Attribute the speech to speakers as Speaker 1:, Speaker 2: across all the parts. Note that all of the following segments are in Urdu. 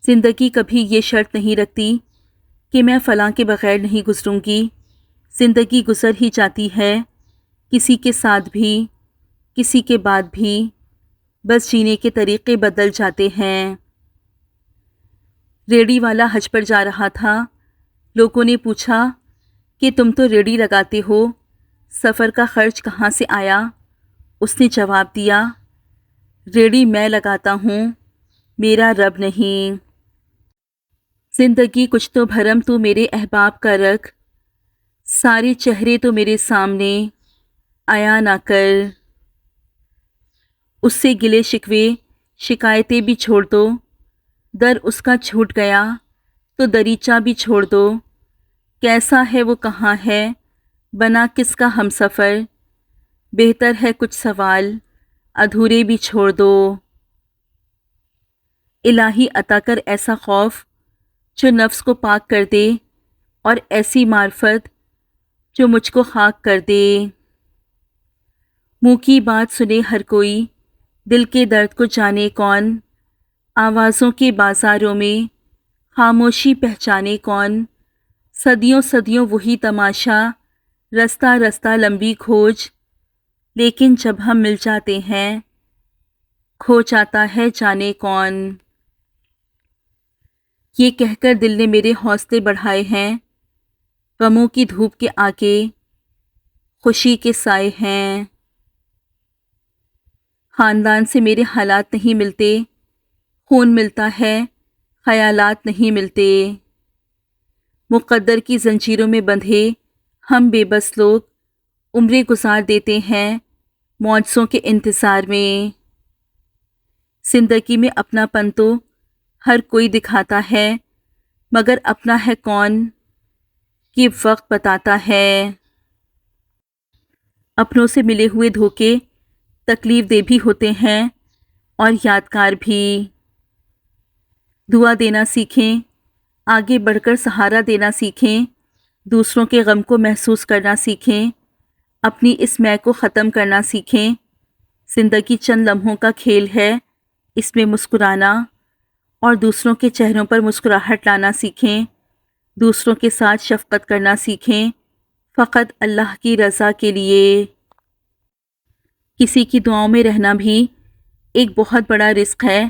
Speaker 1: زندگی کبھی یہ شرط نہیں رکھتی کہ میں فلاں کے بغیر نہیں گزروں گی۔ زندگی گزر ہی جاتی ہے، کسی کے ساتھ بھی، کسی کے بعد بھی، بس جینے کے طریقے بدل جاتے ہیں۔ ریڑھی والا حج پر جا رہا تھا۔ لوگوں نے پوچھا کہ تم تو ریڑھی لگاتے ہو، سفر کا خرچ کہاں سے آیا؟ اس نے جواب دیا، ریڑھی میں لگاتا ہوں، میرا رب نہیں۔ زندگی کچھ تو بھرم تو میرے احباب کا رکھ، سارے چہرے تو میرے سامنے عیاں نہ کر۔ اس سے گلے شکوے شکایتیں بھی چھوڑ دو، در اس کا چھوٹ گیا تو دریچہ بھی چھوڑ دو۔ کیسا ہے وہ کہاں ہے، بنا کس کا ہم سفر، بہتر ہے کچھ سوال ادھورے بھی چھوڑ دو۔ الہی عطا کر ایسا خوف جو نفس کو پاک کر دے، اور ایسی معرفت جو مجھ کو خاک کر دے۔ منہ کی بات سنے ہر کوئی، دل کے درد کو جانے کون، آوازوں کے بازاروں میں خاموشی پہچانے کون۔ صدیوں صدیوں وہی تماشا، رستہ رستہ لمبی کھوج، لیکن جب ہم مل جاتے ہیں کھو جاتا ہے جانے کون۔ یہ کہہ کر دل نے میرے حوصلے بڑھائے ہیں، غموں کی دھوپ کے آگے خوشی کے سائے ہیں۔ خاندان سے میرے حالات نہیں ملتے، خون ملتا ہے خیالات نہیں ملتے۔ مقدر کی زنجیروں میں بندھے ہم بے بس لوگ عمریں گزار دیتے ہیں معجزوں کے انتظار میں۔ زندگی میں اپنا پن تو ہر کوئی دکھاتا ہے، مگر اپنا ہے کون کہ وقت بتاتا ہے۔ اپنوں سے ملے ہوئے دھوکے تکلیف دہ بھی ہوتے ہیں اور یادگار بھی۔ دعا دینا سیکھیں، آگے بڑھ کر سہارا دینا سیکھیں، دوسروں کے غم کو محسوس کرنا سیکھیں، اپنی اس میں کو ختم کرنا سیکھیں۔ زندگی چند لمحوں کا کھیل ہے، اس میں مسکرانا اور دوسروں کے چہروں پر مسکراہٹ لانا سیکھیں، دوسروں کے ساتھ شفقت کرنا سیکھیں، فقط اللہ کی رضا کے لیے۔ کسی کی دعاؤں میں رہنا بھی ایک بہت بڑا رزق ہے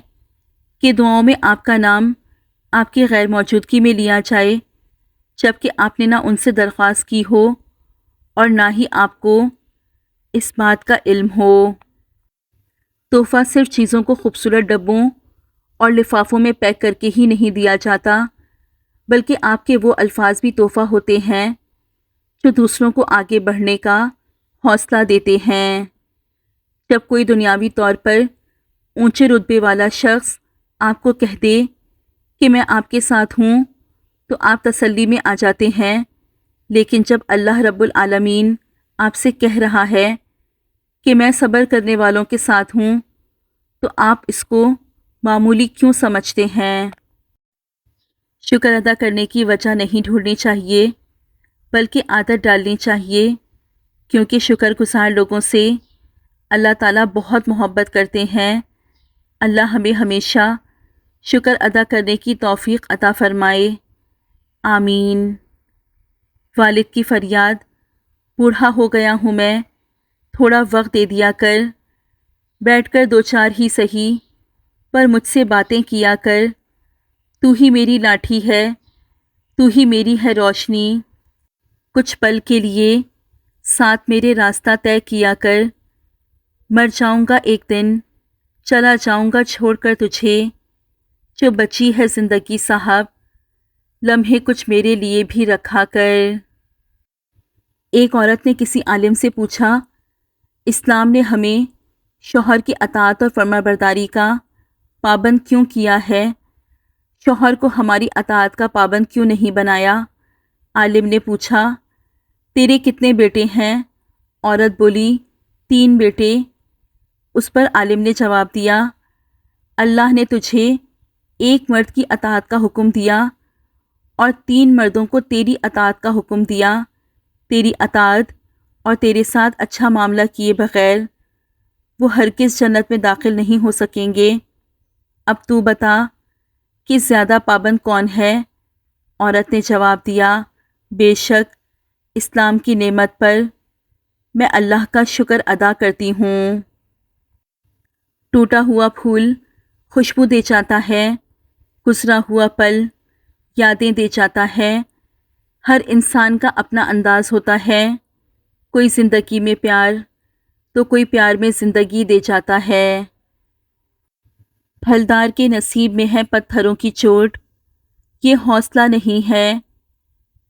Speaker 1: کہ دعاؤں میں آپ کا نام آپ کی غیر موجودگی میں لیا جائے، جبکہ آپ نے نہ ان سے درخواست کی ہو اور نہ ہی آپ کو اس بات کا علم ہو۔ تحفہ صرف چیزوں کو خوبصورت ڈبوں اور لفافوں میں پیک کر کے ہی نہیں دیا جاتا، بلکہ آپ کے وہ الفاظ بھی تحفہ ہوتے ہیں جو دوسروں کو آگے بڑھنے کا حوصلہ دیتے ہیں۔ جب کوئی دنیاوی طور پر اونچے رتبے والا شخص آپ کو کہہ دے کہ میں آپ کے ساتھ ہوں تو آپ تسلی میں آ جاتے ہیں، لیکن جب اللہ رب العالمین آپ سے کہہ رہا ہے کہ میں صبر کرنے والوں کے ساتھ ہوں تو آپ اس کو معمولی کیوں سمجھتے ہیں؟ شکر ادا کرنے کی وجہ نہیں ڈھونڈنی چاہیے، بلکہ عادت ڈالنی چاہیے، کیونکہ شکر گزار لوگوں سے اللہ تعالیٰ بہت محبت کرتے ہیں۔ اللہ ہمیں ہمیشہ شکر ادا کرنے کی توفیق عطا فرمائے، آمین۔ والد کی فریاد، بوڑھا ہو گیا ہوں میں، تھوڑا وقت دے دیا کر، بیٹھ کر دو چار ہی سہی پر مجھ سے باتیں کیا کر، تو ہی میری لاٹھی ہے، تو ہی میری ہے روشنی، کچھ پل کے لیے ساتھ میرے راستہ طے کیا کر، مر جاؤں گا ایک دن، چلا جاؤں گا چھوڑ کر تجھے، جو بچی ہے زندگی صاحب، لمحے کچھ میرے لیے بھی رکھا کر۔ ایک عورت نے کسی عالم سے پوچھا، اسلام نے ہمیں شوہر کی اطاعت اور فرمانبرداری کا پابند کیوں کیا ہے؟ شوہر کو ہماری اطاعت کا پابند کیوں نہیں بنایا؟ عالم نے پوچھا، تیرے کتنے بیٹے ہیں؟ عورت بولی، 3 بیٹے۔ اس پر عالم نے جواب دیا، اللہ نے تجھے ایک مرد کی اطاعت کا حکم دیا اور 3 مردوں کو تیری اطاعت کا حکم دیا، تیری اطاعت اور تیرے ساتھ اچھا معاملہ کیے بغیر وہ ہرگز جنت میں داخل نہیں ہو سکیں گے۔ اب تو بتا کہ زیادہ پابند کون ہے؟ عورت نے جواب دیا، بے شک اسلام کی نعمت پر میں اللہ کا شکر ادا کرتی ہوں۔ ٹوٹا ہوا پھول خوشبو دے جاتا ہے، گزرا ہوا پل یادیں دے جاتا ہے۔ ہر انسان کا اپنا انداز ہوتا ہے، کوئی زندگی میں پیار تو کوئی پیار میں زندگی دے جاتا ہے۔ پھلدار کے نصیب میں ہے پتھروں کی چوٹ، یہ حوصلہ نہیں ہے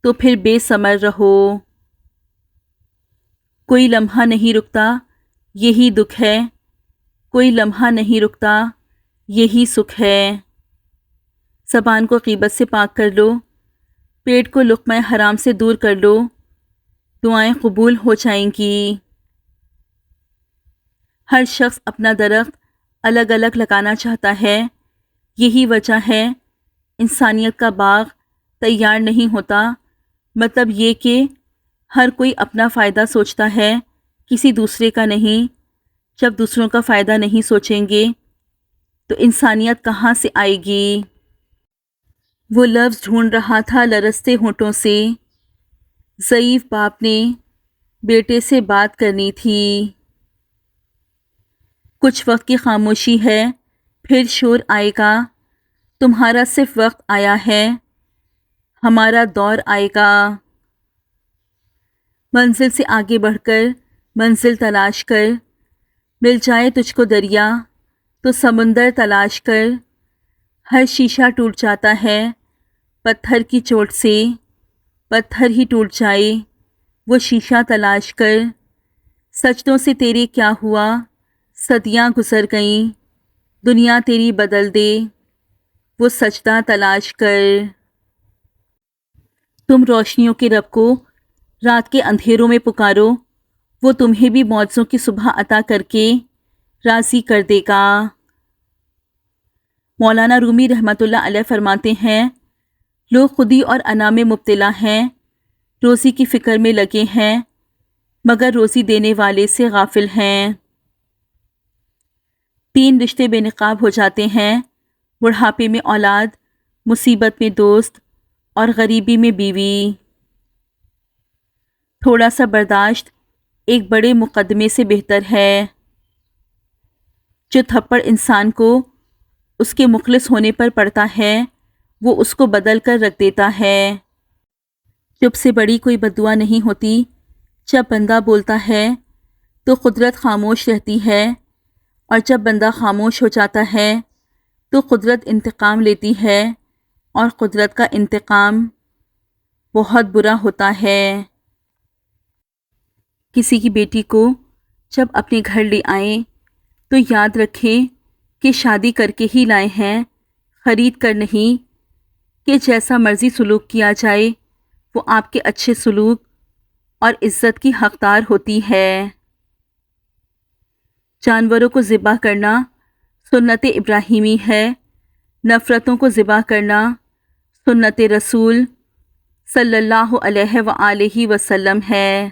Speaker 1: تو پھر بے ثمر رہو۔ کوئی لمحہ نہیں رکتا یہی دکھ ہے، کوئی لمحہ نہیں رکتا یہی سکھ ہے۔ زبان کو غیبت سے پاک کر لو، پیٹ کو لقمہ حرام سے دور کر لو، دعائیں قبول ہو جائیں گی۔ ہر شخص اپنا درخت الگ الگ لگانا چاہتا ہے، یہی وجہ ہے انسانیت کا باغ تیار نہیں ہوتا۔ مطلب یہ کہ ہر کوئی اپنا فائدہ سوچتا ہے، کسی دوسرے کا نہیں۔ جب دوسروں کا فائدہ نہیں سوچیں گے تو انسانیت کہاں سے آئے گی؟ وہ لفظ ڈھونڈ رہا تھا لرزتے ہونٹوں سے، ضعیف باپ نے بیٹے سے بات کرنی تھی۔ کچھ وقت کی خاموشی ہے، پھر شور آئے گا۔ تمہارا صرف وقت آیا ہے، ہمارا دور آئے گا۔ منزل سے آگے بڑھ کر منزل تلاش کر، مل جائے تجھ کو دریا تو سمندر تلاش کر۔ ہر شیشہ ٹوٹ جاتا ہے پتھر کی چوٹ سے، پتھر ہی ٹوٹ جائے وہ شیشہ تلاش کر۔ سجدوں سے تیرے کیا ہوا، صدیاں گزر گئیں، دنیا تیری بدل دے وہ سجدہ تلاش کر۔ تم روشنیوں کے رب کو رات کے اندھیروں میں پکارو، وہ تمہیں بھی معجزوں کی صبح عطا کر کے راضی کر دے گا۔ مولانا رومی رحمۃ اللہ علیہ فرماتے ہیں، لوگ خودی اور انا میں مبتلا ہیں، روزی کی فکر میں لگے ہیں مگر روزی دینے والے سے غافل ہیں۔ 3 رشتے بے نقاب ہو جاتے ہیں، بڑھاپے میں اولاد، مصیبت میں دوست اور غریبی میں بیوی۔ تھوڑا سا برداشت ایک بڑے مقدمے سے بہتر ہے۔ جو تھپڑ انسان کو اس کے مخلص ہونے پر پڑتا ہے وہ اس کو بدل کر رکھ دیتا ہے۔ چپ سے بڑی کوئی بددعا نہیں ہوتی۔ جب بندہ بولتا ہے تو قدرت خاموش رہتی ہے، اور جب بندہ خاموش ہو جاتا ہے تو قدرت انتقام لیتی ہے، اور قدرت کا انتقام بہت برا ہوتا ہے۔ کسی کی بیٹی کو جب اپنے گھر لے آئیں تو یاد رکھیں کہ شادی کر کے ہی لائے ہیں، خرید کر نہیں، کہ جیسا مرضی سلوک کیا جائے وہ آپ کے اچھے سلوک اور عزت کی حقدار ہوتی ہے۔ جانوروں کو ذبح کرنا سنت ابراہیمی ہے، نفرتوں کو ذبح کرنا سنت رسول صلی اللہ علیہ وآلہ وسلم ہے۔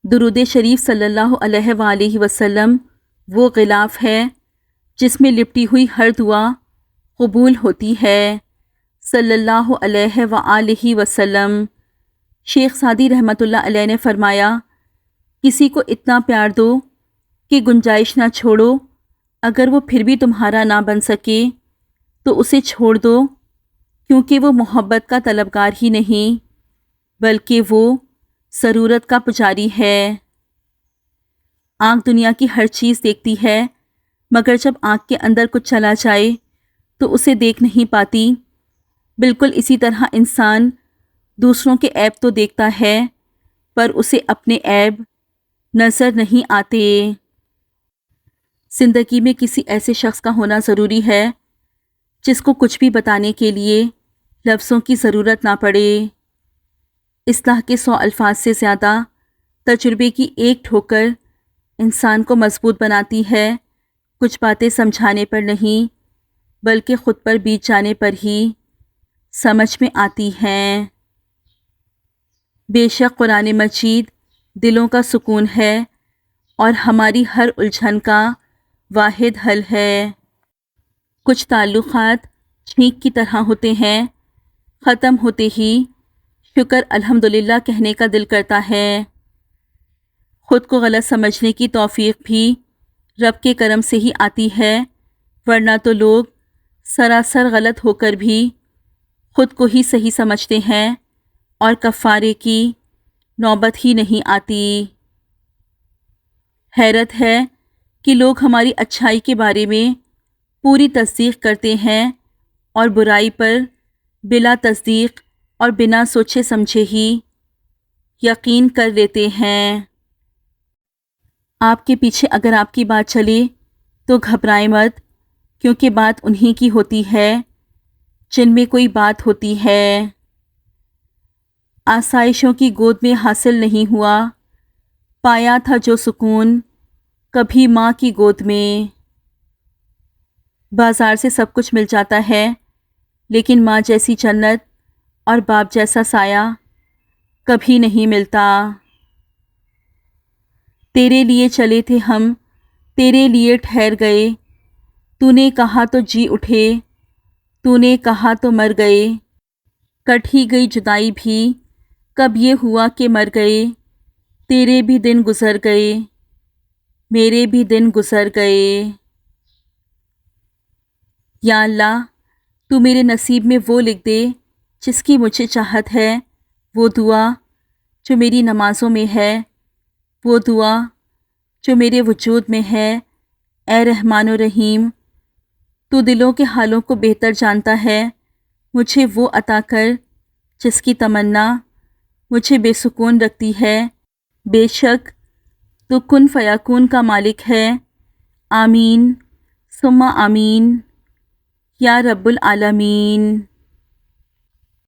Speaker 1: درود شریف صلی اللہ علیہ وآلہ وسلم وہ غلاف ہے جس میں لپٹی ہوئی ہر دعا قبول ہوتی ہے، صلی اللہ علیہ وآلہ وسلم۔ شیخ سعدی رحمۃ اللہ علیہ نے فرمایا، کسی کو اتنا پیار دو کہ گنجائش نہ چھوڑو، اگر وہ پھر بھی تمہارا نہ بن سکے تو اسے چھوڑ دو، کیونکہ وہ محبت کا طلبگار ہی نہیں بلکہ وہ ضرورت کا پجاری ہے۔ آنکھ دنیا کی ہر چیز دیکھتی ہے، مگر جب آنکھ کے اندر کچھ چلا جائے تو اسے دیکھ نہیں پاتی۔ بالکل اسی طرح انسان دوسروں کے عیب تو دیکھتا ہے پر اسے اپنے عیب نظر نہیں آتے۔ زندگی میں کسی ایسے شخص کا ہونا ضروری ہے جس کو کچھ بھی بتانے کے لیے لفظوں کی ضرورت نہ پڑے۔ اصلاح کے 100 الفاظ سے زیادہ تجربے کی ایک ٹھوکر انسان کو مضبوط بناتی ہے، کچھ باتیں سمجھانے پر نہیں بلکہ خود پر بیت جانے پر ہی سمجھ میں آتی ہیں۔ بے شک قرآن مجید دلوں کا سکون ہے اور ہماری ہر الجھن کا واحد حل ہے۔ کچھ تعلقات چھینک کی طرح ہوتے ہیں، ختم ہوتے ہی شکر الحمدللہ کہنے کا دل کرتا ہے۔ خود کو غلط سمجھنے کی توفیق بھی رب کے کرم سے ہی آتی ہے، ورنہ تو لوگ سراسر غلط ہو کر بھی خود کو ہی صحیح سمجھتے ہیں اور کفارے کی نوبت ہی نہیں آتی۔ حیرت ہے کہ لوگ ہماری اچھائی کے بارے میں پوری تصدیق کرتے ہیں اور برائی پر بلا تصدیق اور بنا سوچے سمجھے ہی یقین کر لیتے ہیں۔ آپ کے پیچھے اگر آپ کی بات چلے تو گھبرائیں مت، کیونکہ بات انہی کی ہوتی ہے جن میں کوئی بات ہوتی ہے۔ آسائشوں کی گود میں حاصل نہیں ہوا، پایا تھا جو سکون کبھی ماں کی گود میں۔ بازار سے سب کچھ مل جاتا ہے، لیکن ماں جیسی جنت اور باپ جیسا سایہ کبھی نہیں ملتا۔ تیرے لیے چلے تھے ہم، تیرے لیے ٹھہر گئے، تو نے کہا تو جی اٹھے، تو نے کہا تو مر گئے۔ کٹ ہی گئی جدائی بھی، کب یہ ہوا کہ مر گئے، تیرے بھی دن گزر گئے، میرے بھی دن گزر گئے۔ یا اللہ، تو میرے نصیب میں وہ لکھ دے جس کی مجھے چاہت ہے، وہ دعا جو میری نمازوں میں ہے، وہ دعا جو میرے وجود میں ہے۔ اے رحمان و رحیم، تو دلوں کے حالوں کو بہتر جانتا ہے، مجھے وہ عطا کر جس کی تمنا مجھے بے سکون رکھتی ہے۔ بے شک تو کن فیکون کا مالک ہے۔ آمین ثم آمین یا رب العالمین۔